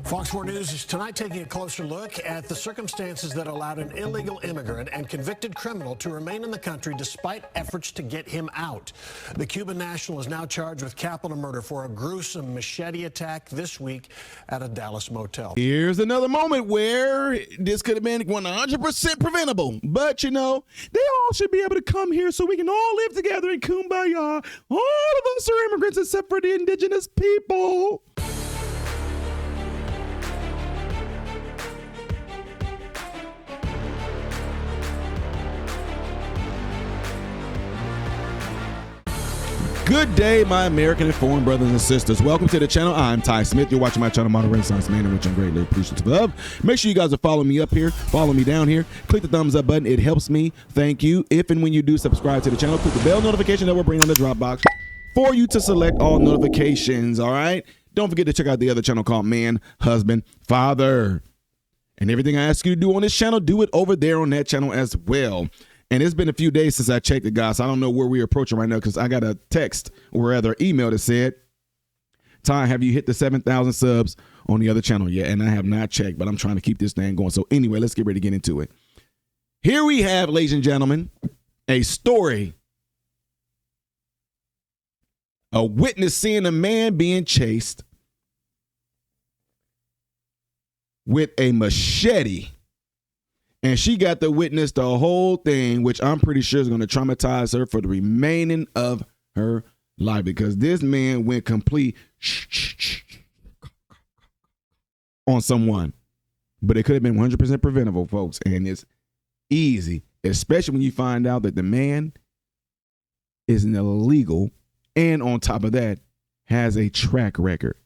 Fox 4 News is tonight taking a closer look at the circumstances that allowed an illegal immigrant and convicted criminal to remain in the country despite efforts to get him out. The Cuban national is now charged with capital murder for a gruesome machete attack this week at a Dallas motel. Here's another moment where this could have been 100% preventable. But, you know, they all should be able to come here so we can all live together in kumbaya. All of us are immigrants except for the indigenous people. Good day, my American informed brothers and sisters. Welcome to the channel. I'm Ty Smith. You're watching my channel, Modern Renaissance Man, in which I'm greatly appreciative of. Make sure you guys are following me up here, follow me down here. Click the thumbs up button. It helps me. Thank you. If and when you do subscribe to the channel, click the bell notification that will bring on the drop box for you to select all notifications, all right? Don't forget to check out the other channel called Man, Husband, Father. And everything I ask you to do on this channel, do it over there on that channel as well. And it's been a few days since I checked it, guys. So I don't know where we're approaching right now because I got a text or rather email that said, Ty, have you hit the 7,000 subs on the other channel yet? And I have not checked, but I'm trying to keep this thing going. So anyway, let's get ready to get into it. Here we have, ladies and gentlemen, a story. A witness seeing a man being chased with a machete. And she got to witness the whole thing, which I'm pretty sure is going to traumatize her for the remaining of her life because this man went complete on someone. But it could have been 100% preventable, folks. And it's easy, especially when you find out that the man is an illegal and on top of that has a track record.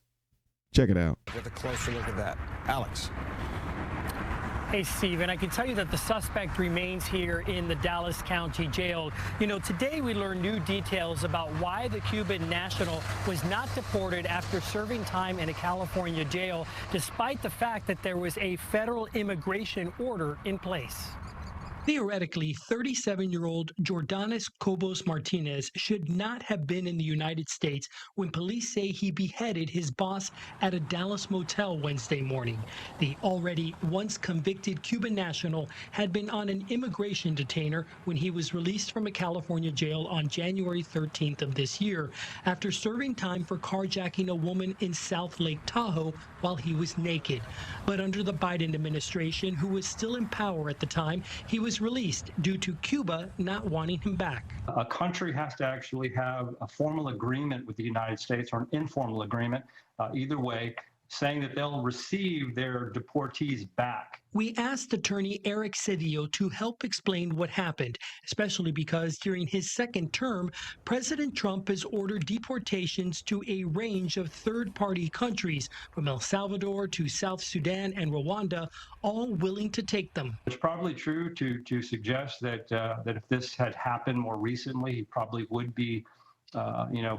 Check it out. Get a closer look at that. Alex. Hey, Steve, and I can tell you that the suspect remains here in the Dallas County Jail. You know, today we learned new details about why the Cuban national was not deported after serving time in a California jail, despite the fact that there was a federal immigration order in place. Theoretically, 37-year-old Jordanis Cobos Martinez should not have been in the United States when police say he beheaded his boss at a Dallas motel Wednesday morning. The already once convicted Cuban national had been on an immigration detainer when he was released from a California jail on January 13th of this year after serving time for carjacking a woman in South Lake Tahoe while he was naked. But under the Biden administration, who was still in power at the time, he was released due to Cuba not wanting him back. A country has to actually have a formal agreement with the United States or an informal agreement, either way, saying that they'll receive their deportees back. We asked attorney Eric Cedillo to help explain what happened, especially because during his second term, President Trump has ordered deportations to a range of third-party countries, from El Salvador to South Sudan and Rwanda, all willing to take them. It's probably true to suggest that that if this had happened more recently, he probably would be,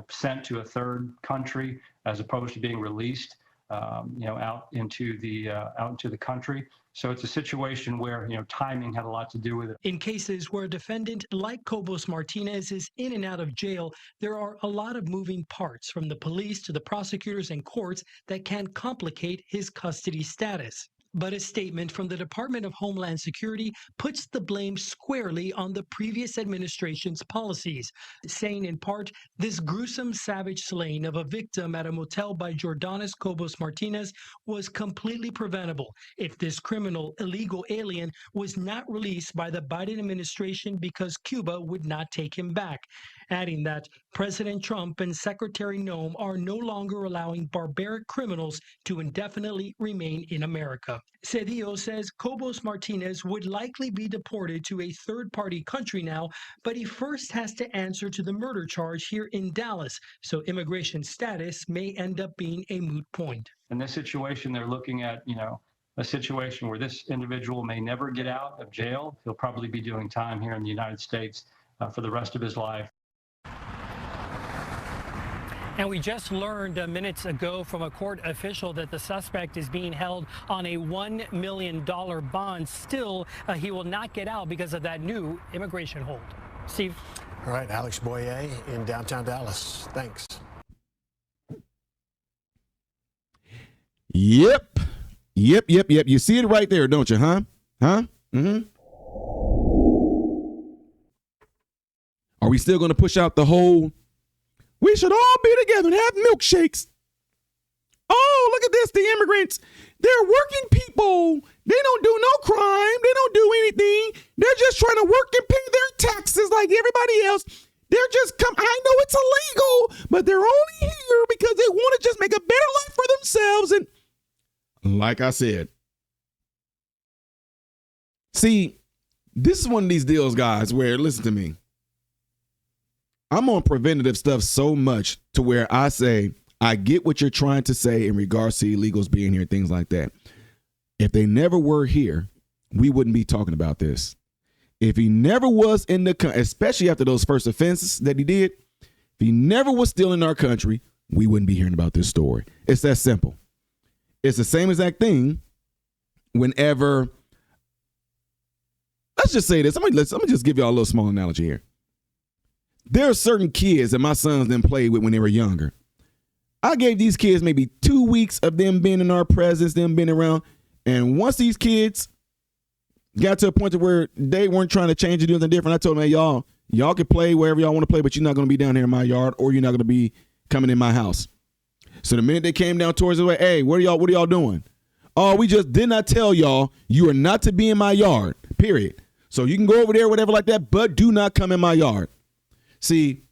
sent to a third country as opposed to being released. Out into the country. So it's a situation where, timing had a lot to do with it. In cases where a defendant like Cobos Martinez is in and out of jail, there are a lot of moving parts from the police to the prosecutors and courts that can complicate his custody status. But a statement from the Department of Homeland Security puts the blame squarely on the previous administration's policies, saying in part, this gruesome savage slaying of a victim at a motel by Jordanis Cobos Martinez was completely preventable if this criminal illegal alien was not released by the Biden administration because Cuba would not take him back. Adding that President Trump and Secretary Noem are no longer allowing barbaric criminals to indefinitely remain in America. Cedillo says Cobos Martinez would likely be deported to a third-party country now, but he first has to answer to the murder charge here in Dallas, so immigration status may end up being a moot point. In this situation, they're looking at, a situation where this individual may never get out of jail. He'll probably be doing time here in the United States for the rest of his life. And we just learned minutes ago from a court official that the suspect is being held on a $1 million bond. Still, he will not get out because of that new immigration hold. Steve? All right, Alex Boyer in downtown Dallas. Thanks. Yep. Yep. You see it right there, don't you, huh? Mm-hmm. Are we still going to push out the whole, we should all be together and have milkshakes? Oh, look at this, the immigrants. They're working people. They don't do no crime. They don't do anything. They're just trying to work and pay their taxes like everybody else. They're just I know it's illegal, but they're only here because they want to just make a better life for themselves. And like I said, see, this is one of these deals, guys, where, listen to me. I'm on preventative stuff so much to where I say, I get what you're trying to say in regards to illegals being here, things like that. If they never were here, we wouldn't be talking about this. If he never was in the country, especially after those first offenses that he did, if he never was still in our country, we wouldn't be hearing about this story. It's that simple. It's the same exact thing whenever, let's just say this. Let me just give y'all a little small analogy here. There are certain kids that my sons didn't play with when they were younger. I gave these kids maybe 2 weeks of them being in our presence, them being around. And once these kids got to a point to where they weren't trying to change or do anything different, I told them, hey, y'all can play wherever y'all want to play, but you're not going to be down here in my yard, or you're not going to be coming in my house. So the minute they came down towards the way, hey, what are y'all doing? Oh, we just did not tell y'all you are not to be in my yard, period. So you can go over there, whatever like that, but do not come in my yard. See,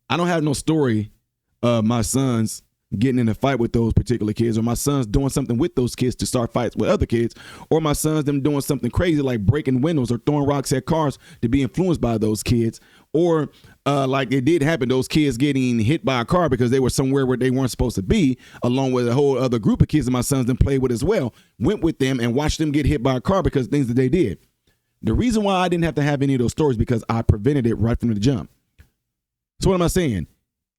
I don't have no story of my sons getting in a fight with those particular kids, or my sons doing something with those kids to start fights with other kids, or my sons them doing something crazy like breaking windows or throwing rocks at cars to be influenced by those kids, or like it did happen, those kids getting hit by a car because they were somewhere where they weren't supposed to be, along with a whole other group of kids that my sons then played with as well, went with them and watched them get hit by a car because of things that they did. The reason why I didn't have to have any of those stories because I prevented it right from the jump. So what am I saying?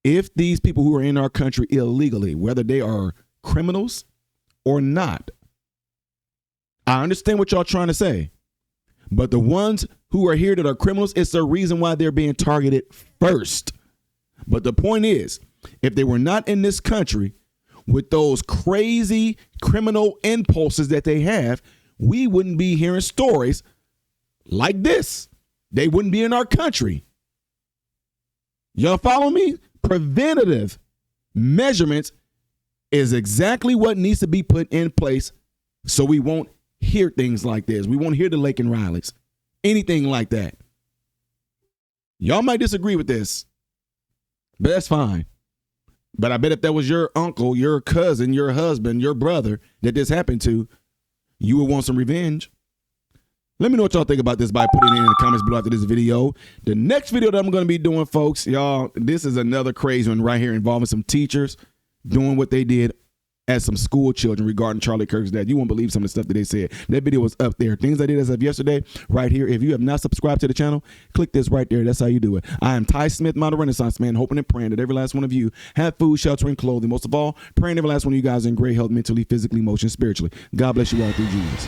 If these people who are in our country illegally, whether they are criminals or not, I understand what y'all trying to say, but the ones who are here that are criminals, it's the reason why they're being targeted first. But the point is, if they were not in this country with those crazy criminal impulses that they have, we wouldn't be hearing stories like this. They wouldn't be in our country. Y'all follow me? Preventative measurements is exactly what needs to be put in place so we won't hear things like this. We won't hear the Lake and Rileys, anything like that. Y'all might disagree with this, but that's fine. But I bet if that was your uncle, your cousin, your husband, your brother that this happened to, you would want some revenge. Let me know what y'all think about this by putting it in the comments below after this video. The next video that I'm going to be doing, folks, y'all, this is another crazy one right here involving some teachers doing what they did as some school children regarding Charlie Kirk's dad. You won't believe some of the stuff that they said. That video was up there. Things I did as of yesterday right here. If you have not subscribed to the channel, click this right there. That's how you do it. I am Ty Smith, Model Renaissance Man, hoping and praying that every last one of you have food, shelter, and clothing. Most of all, praying every last one of you guys are in great health, mentally, physically, emotionally, spiritually. God bless you all through Jesus.